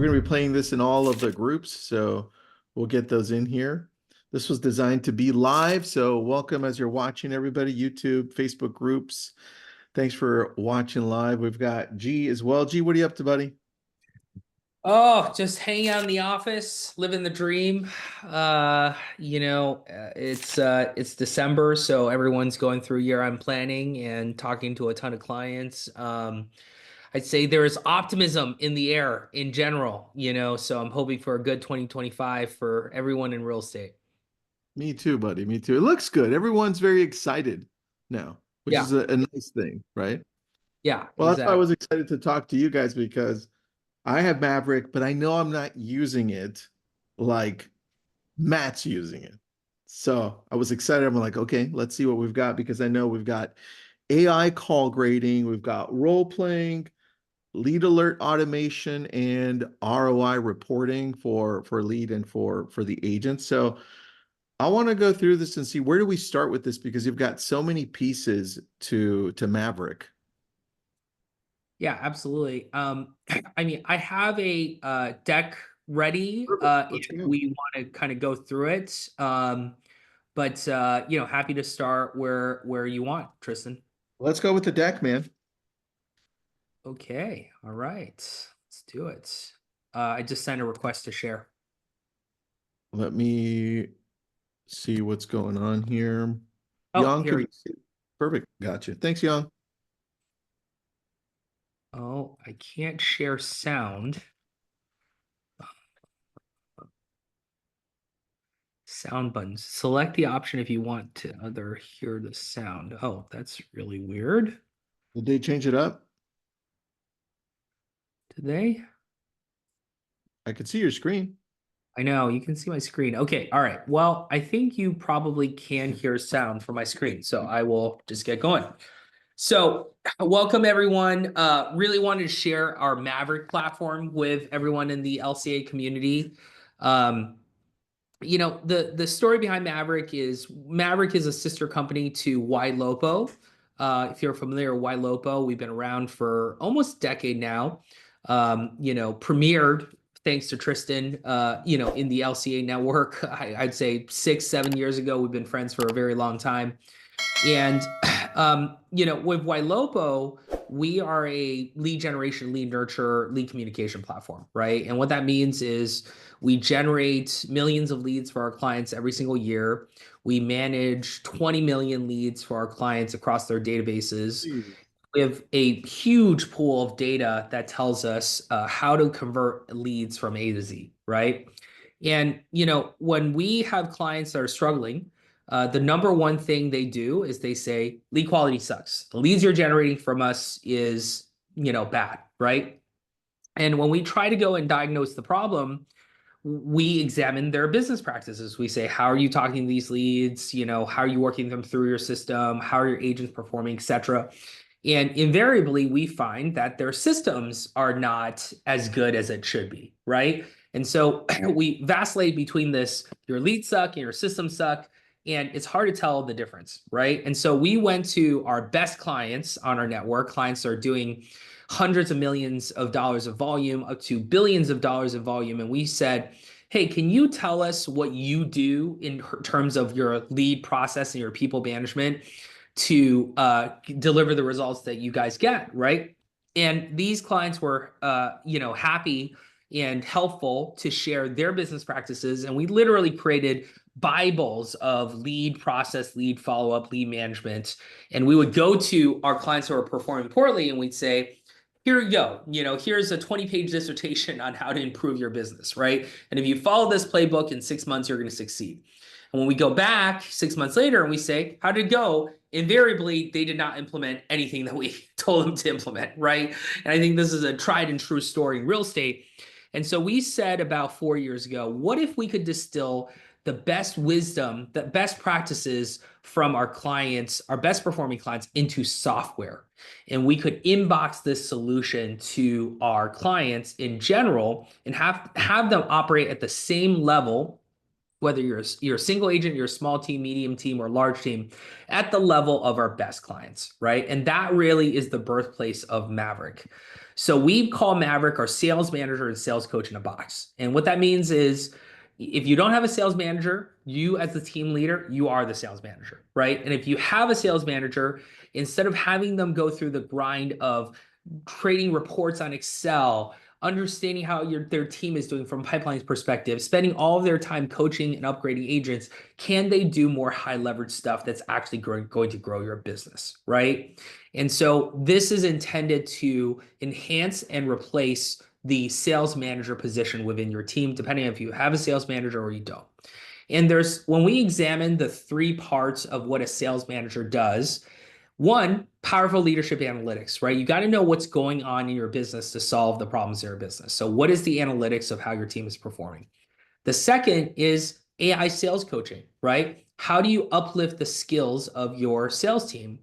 going to be playing this in all of the groups, so we'll get those in here. This was designed to be live, so welcome as you're watching, everybody, YouTube, Facebook groups. Thanks for watching live. We've got G as well. G, what are you up to, buddy? Oh, just hanging out in the office, living the dream. It's December, so everyone's going through year-end planning and talking to a ton of clients. I'd say there is optimism in the air in general, so I'm hoping for a good 2025 for everyone in real estate. Me too, buddy. Me too. It looks good. Everyone's very excited now, which Yeah, is a nice thing, right? yeah, Well, that's why I exactly. was excited to talk to you guys because I have Maverick, but I know I'm not using it like Matt's using it. So I was excited. I'm like, okay, let's see what we've got because I know we've got AI call grading, we've got role playing, lead alert automation, and ROI reporting for lead and for the agent. So I want to go through this and see where do we start with this because you've got so many pieces to Maverick. Yeah, absolutely. I mean, I have a deck ready Perfect. if Let's go. we want to kind of go through it. But happy to start where you want, Tristan. Let's go with the deck, man. Okay, all right, let's do it. I just sent a request to share. Let me see what's going on here. Oh, Young, here can we you see? Perfect. Gotcha. Thanks, Young. go. Oh, I can't share sound. Sound buttons. Select the option if you want to other hear the sound. Oh, that's really weird. Did they change it up? Did they? I could see your screen. I know you can see my screen. Okay, all right. Well, I think you probably can hear sound from my screen, so I will just get going. So, welcome everyone. Really wanted to share our Maverick platform with everyone in the LCA community. Um, the story behind Maverick is a sister company to YLopo. If you're familiar with YLopo, we've been around for almost a decade now. Premiered thanks to Tristan, in the LCA network. I'd say 6-7 years ago. We've been friends for a very long time. And with YLopo, we are a lead generation, lead nurture, lead communication platform, right? And what that means is we generate millions of leads for our clients every single year. We manage 20 million leads for our clients across their databases. We have a huge pool of data that tells us how to convert leads from A to Z, right? And when we have clients that are struggling, the number one thing they do is they say lead quality sucks. The leads you're generating from us is bad, right? And when we try to go and diagnose the problem, we examine their business practices. We say, how are you talking to these leads? How are you working them through your system? How are your agents performing, et cetera? And invariably, we find that their systems are not as good as it should be, right? And so we vacillate between this, your leads suck and your systems suck, and it's hard to tell the difference, right? And so we went to our best clients on our network. Clients are doing hundreds of millions of dollars of volume, up to billions of dollars of volume. And we said, hey, can you tell us what you do in terms of your lead process and your people management to deliver the results that you guys get, right? And these clients were, happy and helpful to share their business practices. And we literally created Bibles of lead process, lead follow-up, lead management. And we would go to our clients who are performing poorly and we'd say, here you go. Here's a 20-page dissertation on how to improve your business, right? And if you follow this playbook in 6 months, you're going to succeed. And when we go back 6 months later and we say, how did it go? Invariably, they did not implement anything that we told them to implement, right? And I think this is a tried and true story in real estate. And so we said about 4 years ago, what if we could distill the best wisdom, the best practices from our clients, our best performing clients into software? And we could inbox this solution to our clients in general and have them operate at the same level whether you're a single agent, you're a small team, medium team, or large team, at the level of our best clients, right? And that really is the birthplace of Maverick. So we call Maverick our sales manager and sales coach in a box. And what that means is if you don't have a sales manager, you as the team leader, you are the sales manager, right? And if you have a sales manager, instead of having them go through the grind of creating reports on Excel, understanding how their team is doing from pipeline's perspective, spending all of their time coaching and upgrading agents, can they do more high leverage stuff that's actually going to grow your business, right? And so this is intended to enhance and replace the sales manager position within your team, depending on if you have a sales manager or you don't. And when we examine the 3 parts of what a sales manager does, one, powerful leadership analytics, right? You got to know what's going on in your business to solve the problems in your business. So what is the analytics of how your team is performing? The second is AI sales coaching, right? How do you uplift the skills of your sales team?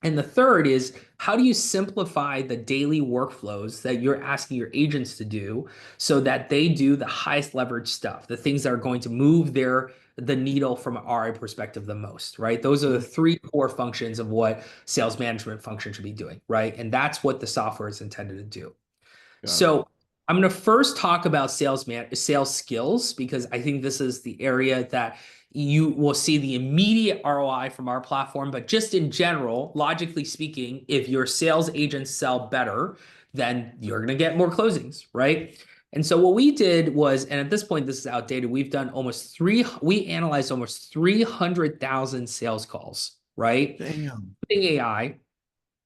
And the third is how do you simplify the daily workflows that you're asking your agents to do so that they do the highest leverage stuff, the things that are going to move the needle from an RI perspective the most, right? Those are the 3 core functions of what sales management function should be doing, right? And that's what the software is intended to do. Got it. So I'm going to first talk about sales skills, because I think this is the area that you will see the immediate ROI from our platform. But just in general, logically speaking, if your sales agents sell better, then you're going to get more closings, right? And so what we did was, and at this point, this is outdated. We analyzed almost 300,000 sales calls, right? Damn. Using AI.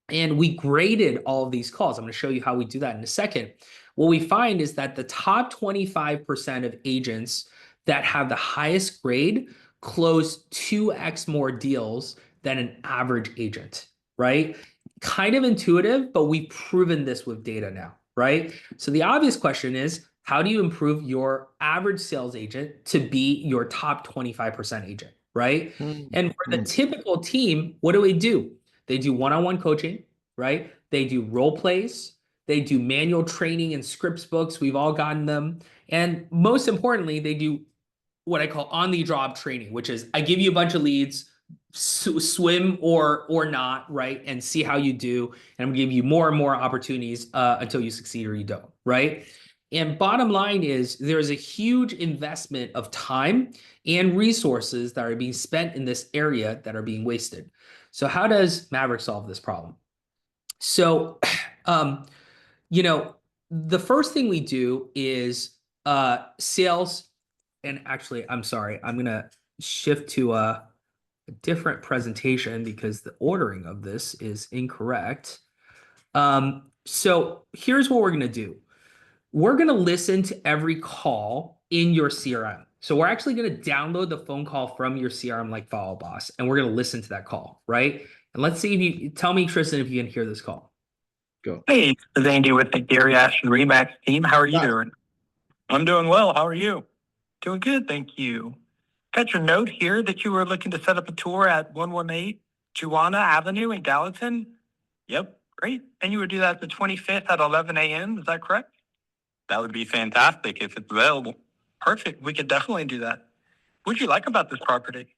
And we graded all of these calls. I'm going to show you how we do that in a second. What we find is that the top 25% of agents that have the highest grade close 2x more deals than an average agent, right? Kind of intuitive, but we've proven this with data now, right? So the obvious question is, how do you improve your average sales agent to be your top 25% agent, right? And for the typical team, what do? They do one-on-one coaching, right? They do role plays. They do manual training and scripts books. We've all gotten them. And most importantly, they do what I call on-the-job training, which is I give you a bunch of leads, swim or not, right? And see how you do. And I'm gonna give you more and more opportunities until you succeed or you don't, right? And bottom line is there's a huge investment of time and resources that are being spent in this area that are being wasted. So how does Maverick solve this problem? So, the first thing we do is sales. And actually, I'm sorry, I'm going to shift to a different presentation because the ordering of this is incorrect. So here's what we're going to do. We're going to listen to every call in your CRM. So we're actually going to download the phone call from your CRM like Follow Boss, and we're going to listen to that call, right? And let's see if you tell me, Tristan, if you can hear this call. Go. Hey, this is Andy with the Gary Ashton Remax team. How are you doing? I'm doing well. How are you? Doing good, thank you. Got your note here that you were looking to set up a tour at 118 Juana Avenue in Gallatin. Yep, great. And you would do that the 25th at 11 a.m. Is that correct? That would be fantastic if it's available. Perfect. We could definitely do that. What would you like about this property?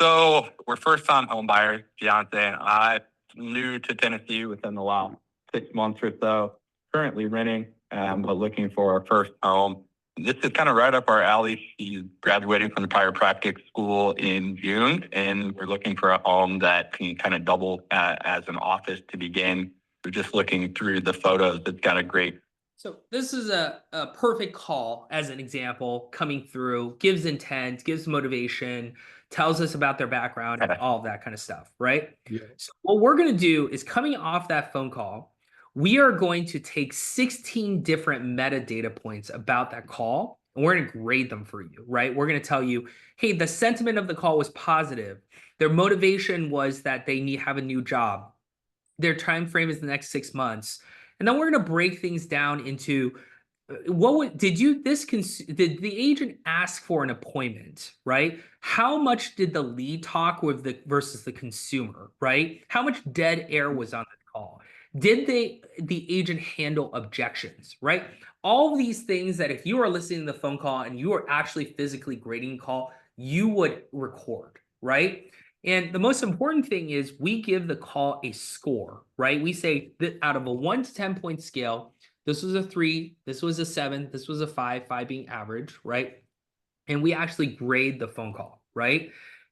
So we're first-time home buyers, fiance and I. New to Tennessee within the last 6 months or so. Currently renting, but looking for our first home. This is kind of right up our alley. She's graduating from the chiropractic school in June, and we're looking for a home that can kind of double as an office to begin. We're just looking through the photos. It's got a great. So this is a perfect call as an example coming through, gives intent, gives motivation, tells us about their background and all of that kind of stuff, right? Yeah. So what we're going to do is coming off that phone call, we are going to take 16 different metadata points about that call, and we're going to grade them for you, right? We're going to tell you, hey, the sentiment of the call was positive. Their motivation was that they have a new job. Their time frame is the next 6 months. And then we're going to break things down into did the agent ask for an appointment, right? How much did the lead talk with versus the consumer, right? How much dead air was on the call? Did the agent handle objections, right? All of these things that if you are listening to the phone call and you are actually physically grading the call, you would record, right? And the most important thing is we give the call a score, right? We say that out of a 1 to 10 point scale, this was a 3, this was a 7, this was a 5, 5 being average, right? And we actually grade the phone call, right?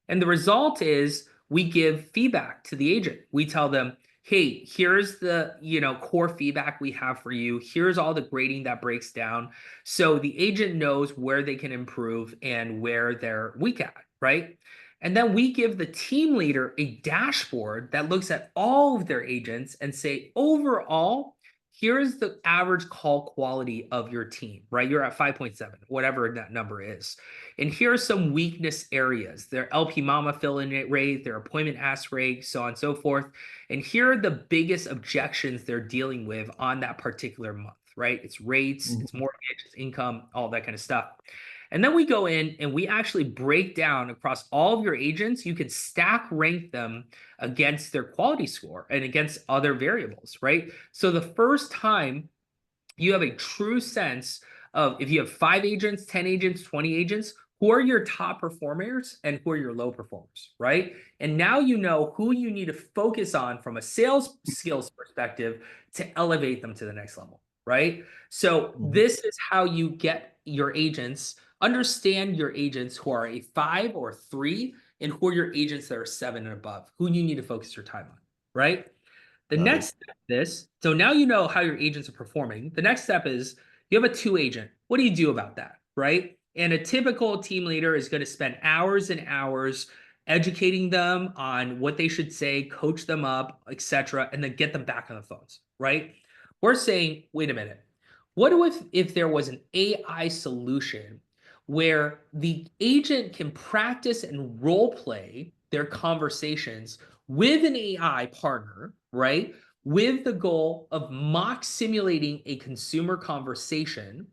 And the result is we give feedback to the agent. We tell them, hey, here's the core feedback we have for you. Here's all the grading that breaks down. So the agent knows where they can improve and where they're weak at, right? And then we give the team leader a dashboard that looks at all of their agents and say, overall, here's the average call quality of your team, right? You're at 5.7, whatever that number is. And here are some weakness areas: their LP Mama fill-in rate, their appointment ask rate, so on and so forth. And here are the biggest objections they're dealing with on that particular month, right? It's rates, it's mortgage, it's income, all that kind of stuff. And then we go in and we actually break down across all of your agents. You can stack rank them against their quality score and against other variables, right? So the first time you have a true sense of, if you have 5 agents, 10 agents, 20 agents, who are your top performers and who are your low performers, right? And now you know who you need to focus on from a sales skills perspective to elevate them to the next level, right? So this is how you get your agents, understand your agents who are a 5 or 3, and who are your agents that are 7 and above, who you need to focus your time on, right? The next step is, so now you know how your agents are performing. The next step is you have a 2 agent. What do you do about that, right? And a typical team leader is going to spend hours and hours educating them on what they should say, coach them up, etc., and then get them back on the phones, right? We're saying, wait a minute. What if there was an AI solution where the agent can practice and role play their conversations with an AI partner, right? With the goal of mock simulating a consumer conversation,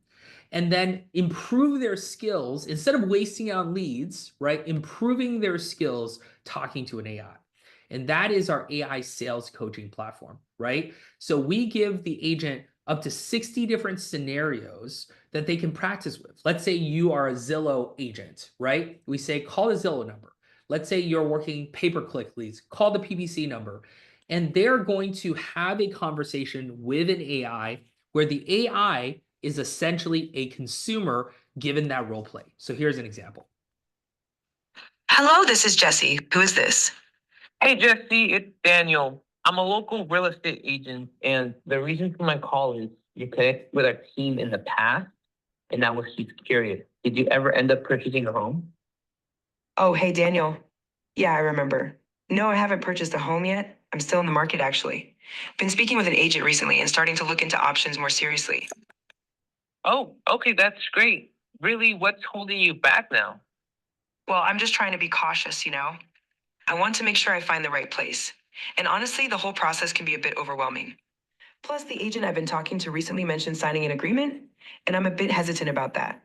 and then improve their skills instead of wasting on leads, right? Improving their skills talking to an AI. And that is our AI sales coaching platform, right? So we give the agent up to 60 different scenarios that they can practice with. Let's say you are a Zillow agent, right? We say, call the Zillow number. Let's say you're working pay-per-click leads, call the PPC number. And they're going to have a conversation with an AI where the AI is essentially a consumer given that role play. So here's an example. Hello, this is Jesse. Who is this? Hey, Jesse, it's Daniel. I'm a local real estate agent, and the reason for my call is you connected with our team in the past, and I was just curious. Did you ever end up purchasing a home? Oh, hey, Daniel. Yeah, I remember. No, I haven't purchased a home yet. I'm still in the market, actually. Been speaking with an agent recently and starting to look into options more seriously. Oh, okay, that's great. Really, what's holding you back now? Well, I'm just trying to be cautious, you know? I want to make sure I find the right place. And honestly, the whole process can be a bit overwhelming. Plus, the agent I've been talking to recently mentioned signing an agreement, and I'm a bit hesitant about that.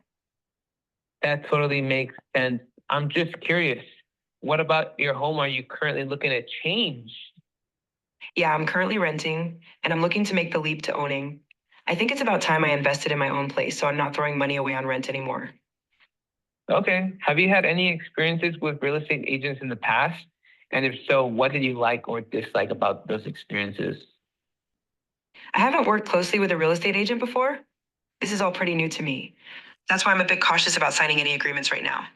That totally makes sense. I'm just curious. What about your home are you currently looking to change? Yeah, I'm currently renting, and I'm looking to make the leap to owning. I think it's about time I invested in my own place, so I'm not throwing money away on rent anymore. Okay. Have you had any experiences with real estate agents in the past? And if so, what did you like or dislike about those experiences? I haven't worked closely with a real estate agent before. This is all pretty new to me. That's why I'm a bit cautious about signing any agreements right now.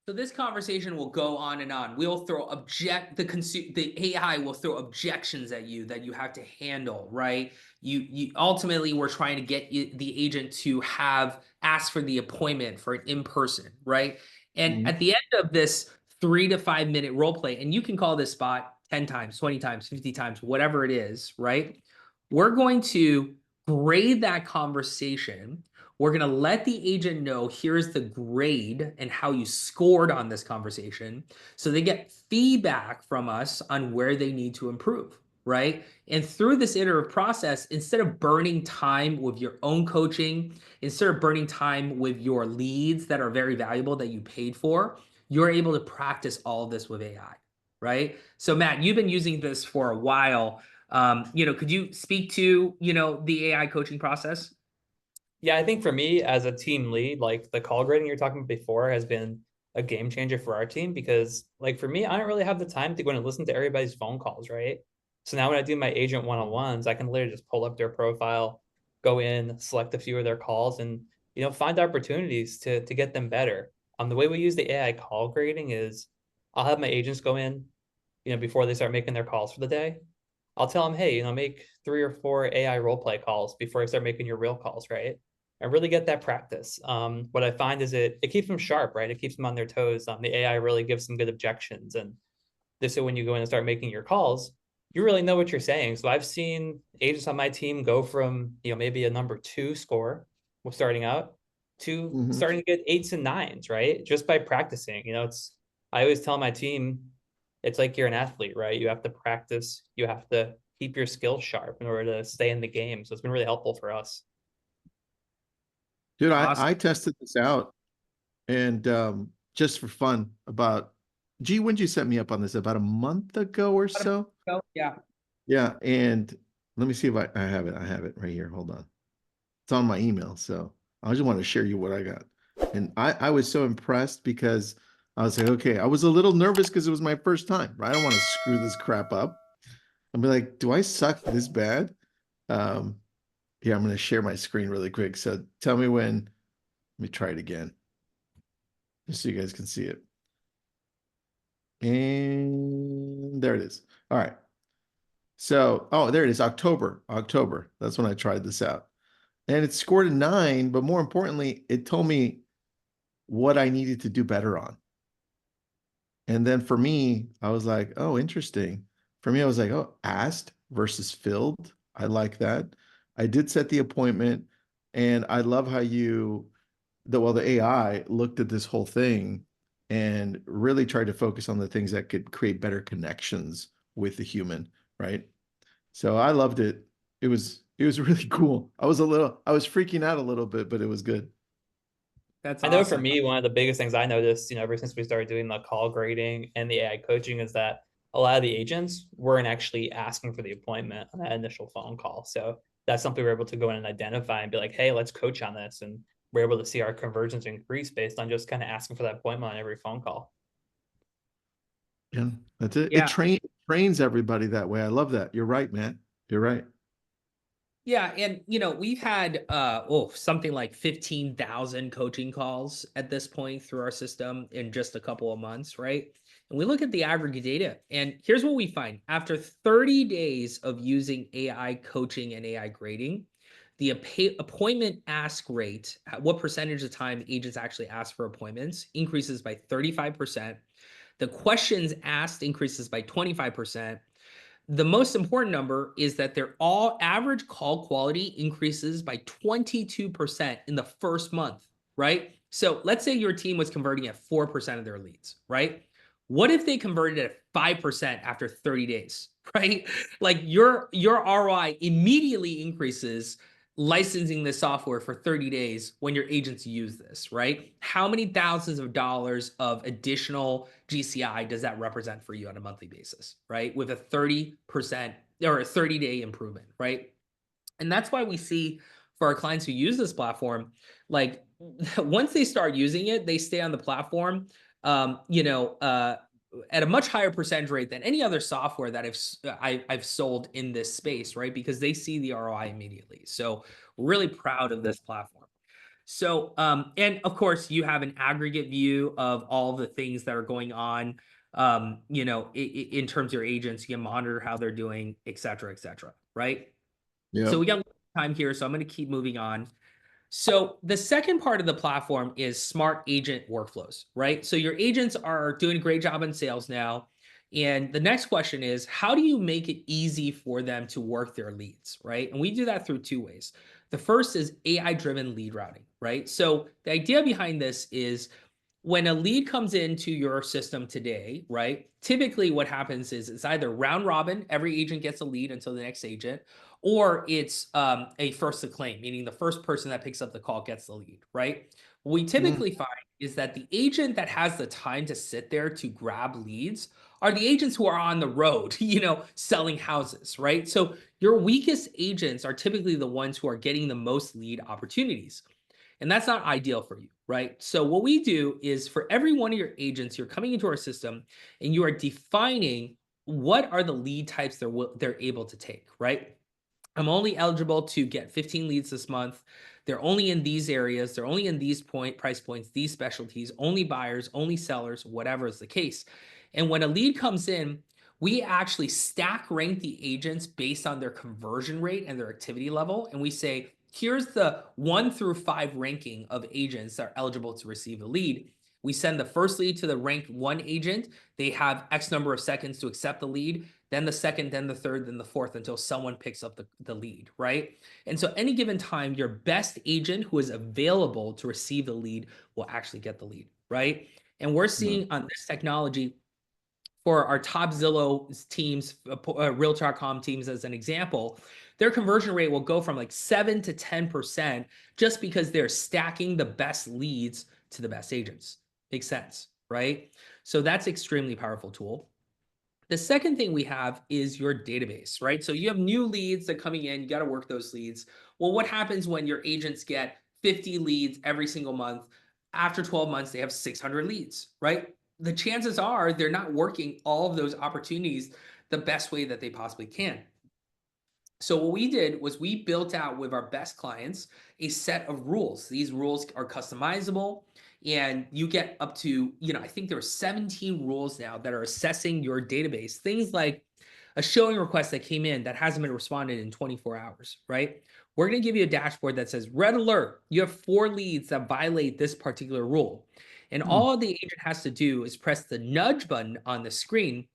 So this conversation will go on and on. We'll throw the AI will throw objections at you that you have to handle, right? You ultimately, we're trying to get the agent to ask for the appointment for an in-person, right? And at the end of this 3 to 5 minute role play, and you can call this spot 10 times, 20 times, 50 times, whatever it is, right? We're going to grade that conversation. We're going to let the agent know here's the grade and how you scored on this conversation. So they get feedback from us on where they need to improve, right? And through this iterative process, instead of burning time with your own coaching, instead of burning time with your leads that are very valuable that you paid for, you're able to practice all of this with AI, right? So Matt, you've been using this for a while. Could you speak to, the AI coaching process? Yeah, I think for me as a team lead, like the call grading you're talking about before has been a game changer for our team because like for me, I don't really have the time to go and listen to everybody's phone calls, right? So now when I do my agent one-on-ones, I can literally just pull up their profile, go in, select a few of their calls and, find opportunities to get them better. The way we use the AI call grading is I'll have my agents go in, before they start making their calls for the day. I'll tell them, hey, make 3 or 4 AI role play calls before I start making your real calls, right? And really get that practice. What I find is it keeps them sharp, right? It keeps them on their toes. The AI really gives them good objections. And this is when you go in and start making your calls, you really know what you're saying. So I've seen agents on my team go from, maybe a number 2 score starting out to starting to get 8s and 9s, right? Just by practicing. I always tell my team, it's like you're an athlete, right? You have to practice. You have to keep your skills sharp in order to stay in the game. So it's been really helpful for us. Dude, Awesome. I tested this out and just for fun when did you set me up on this? About a month ago or so? Oh, yeah. Yeah. And let me see if I have it. I have it right here. Hold on. It's on my email. So I just want to share you what I got. And I was so impressed because I was like, okay, I was a little nervous because it was my first time, right? I don't want to screw this crap up. I'll be like, do I suck this bad? Yeah, I'm going to share my screen really quick. So tell me when, let me try it again, just so you guys can see it. And there it is. All right. So, oh, there it is. October. That's when I tried this out. And it scored a 9, but more importantly, it told me what I needed to do better on. And then for me, I was like, oh, interesting. For me, I was like, oh, asked versus filled. I like that. I did set the appointment, and I love how the AI looked at this whole thing and really tried to focus on the things that could create better connections with the human, right? So I loved it. It was really cool. I was freaking out a little bit, but it was good. That's I know awesome. for me, one of the biggest things I noticed, ever since we started doing the call grading and the AI coaching is that a lot of the agents weren't actually asking for the appointment on that initial phone call. So that's something we're able to go in and identify and be like, hey, let's coach on this. And we're able to see our conversions increase based on just kind of asking for that appointment on every phone call. Yeah, that's it. Yeah. It trains everybody that way. I love that. You're right, man. You're right. Yeah, and we've had something like 15,000 coaching calls at this point through our system in just a couple of months, right? And we look at the aggregate data, and here's what we find. After 30 days of using AI coaching and AI grading, the appointment ask rate, what percentage of time agents actually ask for appointments, increases by 35%. The questions asked increases by 25%. The most important number is that their all average call quality increases by 22% in the first month, right? So let's say your team was converting at 4% of their leads, right? What if they converted at 5% after 30 days, right? Like your ROI immediately increases licensing the software for 30 days when your agents use this, right? How many thousands of dollars of additional GCI does that represent for you on a monthly basis, right? With a 30% or a 30-day improvement, right? And that's why we see for our clients who use this platform, like once they start using it, they stay on the platform, at a much higher percentage rate than any other software that I've sold in this space, right? Because they see the ROI immediately. So we're really proud of this platform. So, and of course, you have an aggregate view of all the things that are going on, in terms of your agents. You can monitor how they're doing, et cetera, right? Yeah. So we got time here, so I'm going to keep moving on. So the second part of the platform is smart agent workflows, right? So your agents are doing a great job in sales now. And the next question is, how do you make it easy for them to work their leads, right? And we do that through 2 ways. The first is AI-driven lead routing, right? So the idea behind this is when a lead comes into your system today, right? Typically what happens is it's either round robin, every agent gets a lead until the next agent, or it's a first to claim, meaning the first person that picks up the call gets the lead, right? What we typically find is that the agent that has the time to sit there to grab leads are the agents who are on the road, selling houses, right? So your weakest agents are typically the ones who are getting the most lead opportunities. And that's not ideal for you, right? So what we do is for every one of your agents, you're coming into our system and you are defining what are the lead types they're able to take, right? I'm only eligible to get 15 leads this month. They're only in these areas. They're only in these price points, these specialties, only buyers, only sellers, whatever is the case. And when a lead comes in, we actually stack rank the agents based on their conversion rate and their activity level. And we say, here's the 1 through 5 ranking of agents that are eligible to receive a lead. We send the first lead to the ranked 1 agent. They have X number of seconds to accept the lead, then the second, then the third, then the fourth, until someone picks up the lead, right? And so any given time, your best agent who is available to receive the lead will actually get the lead, right? And we're seeing on this technology for our top Zillow teams, Realtor.com teams as an example, their conversion rate will go from like 7 to 10% just because they're stacking the best leads to the best agents. Makes sense, right? So that's extremely powerful tool. The second thing we have is your database, right? So you have new leads that are coming in, you got to work those leads. Well, what happens when your agents get 50 leads every single month? After 12 months, they have 600 leads, right? The chances are they're not working all of those opportunities the best way that they possibly can. So what we did was we built out with our best clients a set of rules. These rules are customizable and you get up to, I think there are 17 rules now that are assessing your database. Things like a showing request that came in that hasn't been responded in 24 hours, right? We're going to give you a dashboard that says red alert. You have 4 leads that violate this particular rule. And all the agent has to do is press the nudge button on the screen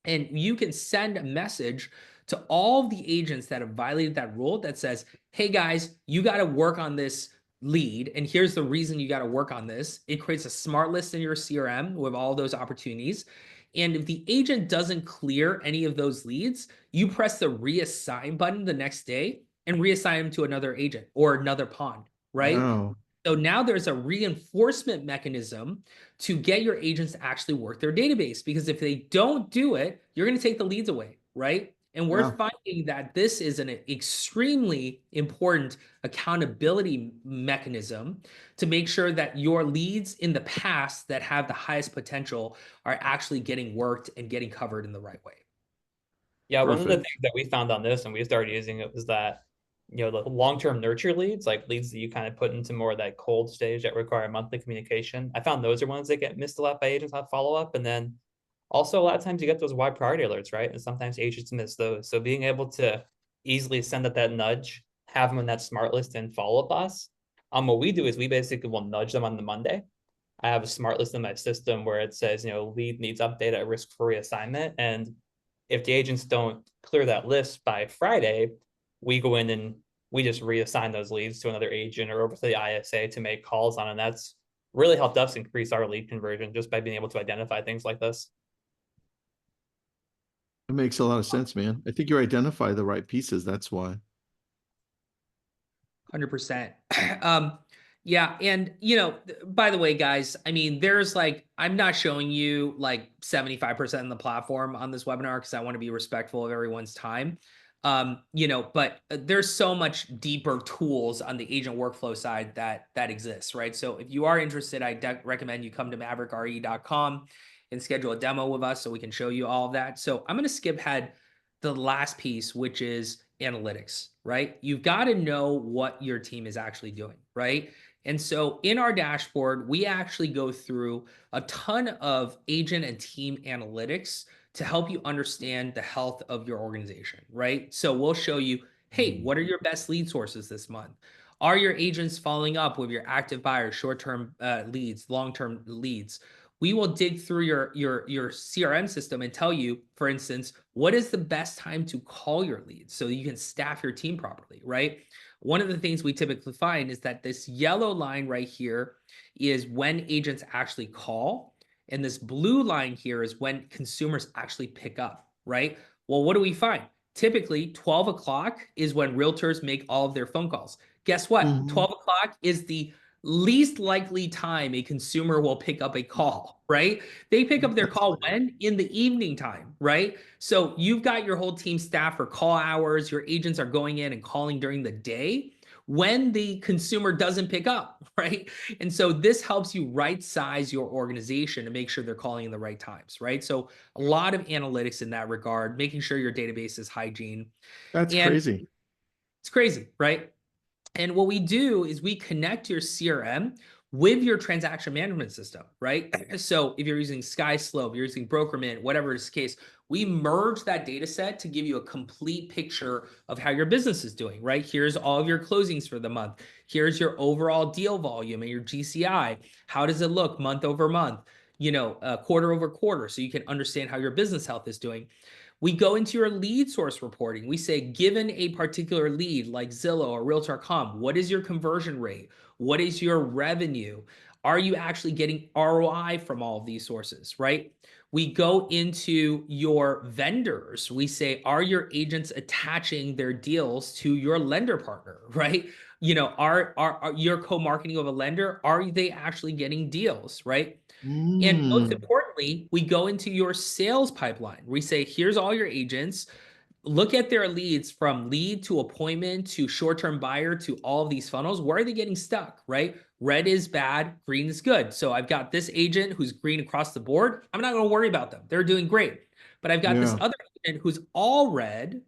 and you can send a message to all of the agents that have violated that rule that says, hey guys, you got to work on this lead. And here's the reason you got to work on this. It creates a smart list in your CRM with all those opportunities. And if the agent doesn't clear any of those leads, you press the reassign button the next day and reassign them to another agent or another pond, right? Wow. So now there's a reinforcement mechanism to get your agents to actually work their database, because if they don't do it, you're going to take the leads away, right? And we're finding that this is an extremely important accountability mechanism to make sure that your leads in the past that have the highest potential are actually getting worked and getting covered in the right way. Yeah, one of the Perfect. things that we found on this and we started using it was that, the long-term nurture leads, like leads that you kind of put into more of that cold stage that require monthly communication. I found those are ones that get missed a lot by agents on follow-up. And then also a lot of times you get those wide priority alerts, right? And sometimes agents miss those. So being able to easily send out that nudge, have them in that smart list and follow up us. What we do is we basically will nudge them on the Monday. I have a smart list in my system where it says, lead needs update at risk for reassignment. And if the agents don't clear that list by Friday, we go in and we just reassign those leads to another agent or over to the ISA to make calls on. And that's really helped us increase our lead conversion just by being able to identify things like this. It makes a lot of sense, man. I think you identify the right pieces. That's why. 100%. Yeah. And, by the way, guys, I mean, there's I'm not showing you 75% of the platform on this webinar because I want to be respectful of everyone's time. But there's so much deeper tools on the agent workflow side that exists, right? So if you are interested, I recommend you come to MaverickRE.com and schedule a demo with us so we can show you all of that. So I'm going to skip ahead the last piece, which is analytics, right? You've got to know what your team is actually doing, right? And so in our dashboard, we actually go through a ton of agent and team analytics to help you understand the health of your organization, right? So we'll show you, hey, what are your best lead sources this month? Are your agents following up with your active buyers, short-term leads, long-term leads? We will dig through your CRM system and tell you, for instance, what is the best time to call your leads so you can staff your team properly, right? One of the things we typically find is that this yellow line right here is when agents actually call. And this blue line here is when consumers actually pick up, right? Well, what do we find? Typically 12 o'clock is when realtors make all of their phone calls. Guess what? 12 o'clock is the least likely time a consumer will pick up a call, right? They pick up their call when? In the evening time, right? So you've got your whole team staff for call hours. Your agents are going in and calling during the day when the consumer doesn't pick up, right? And so this helps you right size your organization to make sure they're calling in the right times, right? So a lot of analytics in that regard, making sure your database is hygiene. That's And crazy. it's crazy, right? And what we do is we connect your CRM with your transaction management system, right? So if you're using SkySlope, you're using Brokerman, whatever is the case, we merge that data set to give you a complete picture of how your business is doing, right? Here's all of your closings for the month. Here's your overall deal volume and your GCI. How does it look month over month? Quarter over quarter, so you can understand how your business health is doing. We go into your lead source reporting. We say, given a particular lead like Zillow or Realtor.com, what is your conversion rate? What is your revenue? Are you actually getting ROI from all of these sources, right? We go into your vendors. We say, are your agents attaching their deals to your lender partner, right? Are your co-marketing of a lender, are they actually getting deals, right? And most importantly, we go into your sales pipeline. We say, here's all your agents. Look at their leads from lead to appointment to short-term buyer to all of these funnels. Where are they getting stuck, right? Red is bad, green is good. So I've got this agent who's green across the board. I'm not going to worry about them. They're doing great. But I've got this other agent who's all red,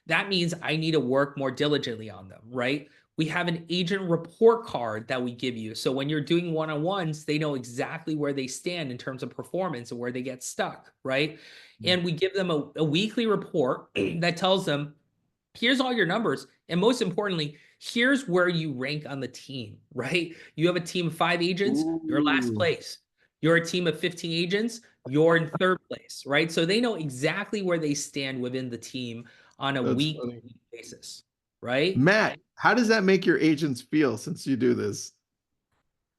that means I need to work more diligently on them, right? We have an agent report card that we give you. So when you're doing one-on-ones, they know exactly where they stand in terms of performance and where they get stuck, right? And we give them a weekly report that tells them, here's all your numbers. And most importantly, here's where you rank on the team, right? You have a team of 5 agents, you're last place. You're a team of 15 agents, you're in 3rd place, right? So they know exactly where they stand within the team on a weekly basis, right? Matt, how does that make your agents feel since you do this?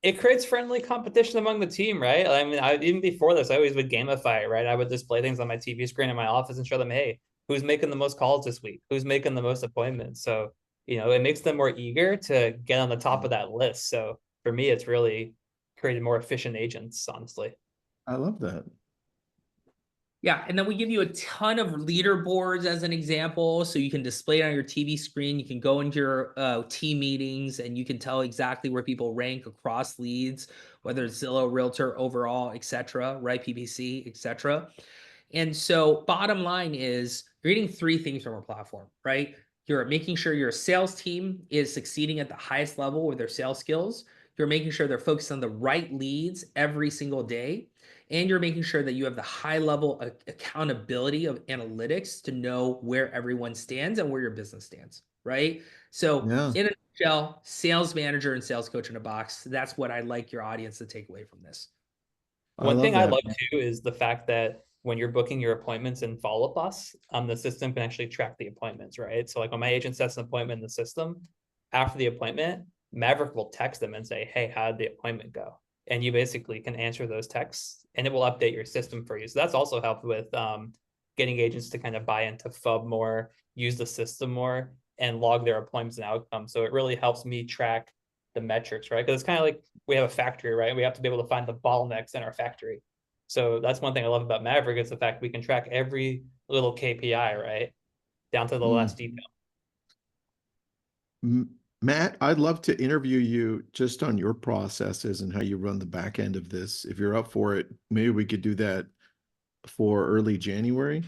It creates friendly competition among the team, right? I mean, even before this, I always would gamify it, right? I would display things on my TV screen in my office and show them, hey, who's making the most calls this week? Who's making the most appointments? So, it makes them more eager to get on the top of that list. So for me, it's really created more efficient agents, honestly. I love that. Yeah, and then we give you a ton of leaderboards as an example, so you can display it on your TV screen. You can go into your team meetings, and you can tell exactly where people rank across leads, whether it's Zillow, Realtor, overall, etc., right? PPC, etc. And so, bottom line is, you're getting 3 things from our platform, right? You're making sure your sales team is succeeding at the highest level with their sales skills. You're making sure they're focused on the right leads every single day. And you're making sure that you have the high level accountability of analytics to know where everyone stands and where your business stands, right? So in a nutshell, sales manager and sales coach in a box. That's what I'd like your audience to take away from this. One thing I love too is the fact that when you're booking your appointments in Follow Up Boss, the system can actually track the appointments, right? So like when my agent sets an appointment in the system, after the appointment, Maverick will text them and say, hey, how did the appointment go? And you basically can answer those texts and it will update your system for you. So that's also helped with getting agents to kind of buy into FUB more, use the system more, and log their appointments and outcomes. So it really helps me track the metrics, right? Because it's kind of like we have a factory, right? We have to be able to find the bottlenecks in our factory. So that's one thing I love about Maverick is the fact we can track every little KPI, right? Down to the last detail. Matt, I'd love to interview you just on your processes and how you run the back end of this. If you're up for it, maybe we could do that for early January.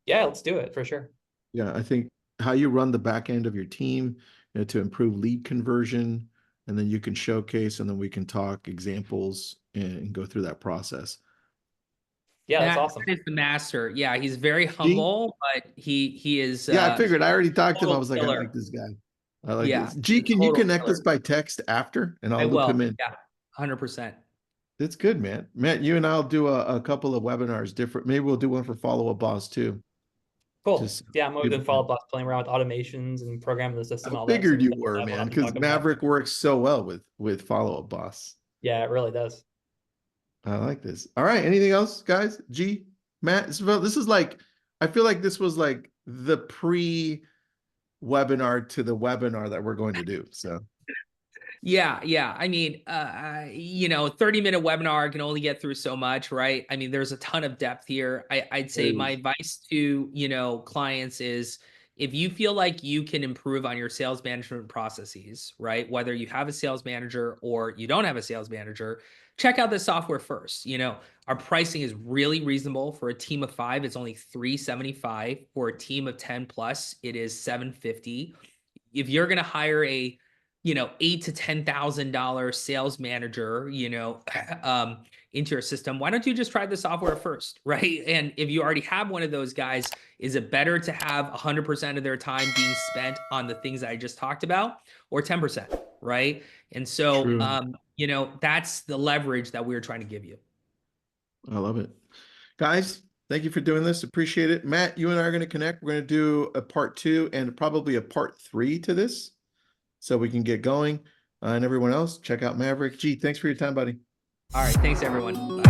Yeah, let's do it for sure. Yeah, I think how you run the back end of your team, to improve lead conversion, and then you can showcase, and then we can talk examples and go through that process. Yeah, that's awesome. That is the master. Yeah, he's very humble, but he is. Yeah, I figured. I already talked to him. I was like, I like this guy. I like this. G, can you connect us by text after, and I'll loop him in? Yeah, 100%. That's good, man. Matt, you and I'll do a couple of webinars different. Maybe we'll do one for Follow Up Boss too. Cool. Yeah, I'm always in Follow Up Boss, playing around with automations and programming the system. I figured you were, man, because Maverick works so well with Follow Up Boss. Yeah, it really does. I like this. All right. Anything else, guys? G, Matt, this is like, I feel like this was like the pre-webinar to the webinar that we're going to do. So Yeah. I mean, 30-minute webinar can only get through so much, right? I mean, there's a ton of depth here. I'd say my advice to, clients is if you feel like you can improve on your sales management processes, right? Whether you have a sales manager or you don't have a sales manager, check out this software first. Our pricing is really reasonable. For a team of 5, it's only $375. For a team of 10 plus, it is $750. If you're going to hire a $8,000 to $10,000 sales manager, into your system, why don't you just try the software first, right? And if you already have one of those guys, is it better to have 100% of their time being spent on the things that I just talked about, or 10%, right? And so, True. that's the leverage that we're trying to give you. I love it. Guys, thank you for doing this. Appreciate it. Matt, you and I are going to connect. We're going to do a part 2 and probably a part 3 to this so we can get going. And everyone else, check out Maverick. Gee, thanks for your time, buddy. All right. Thanks, everyone. Bye.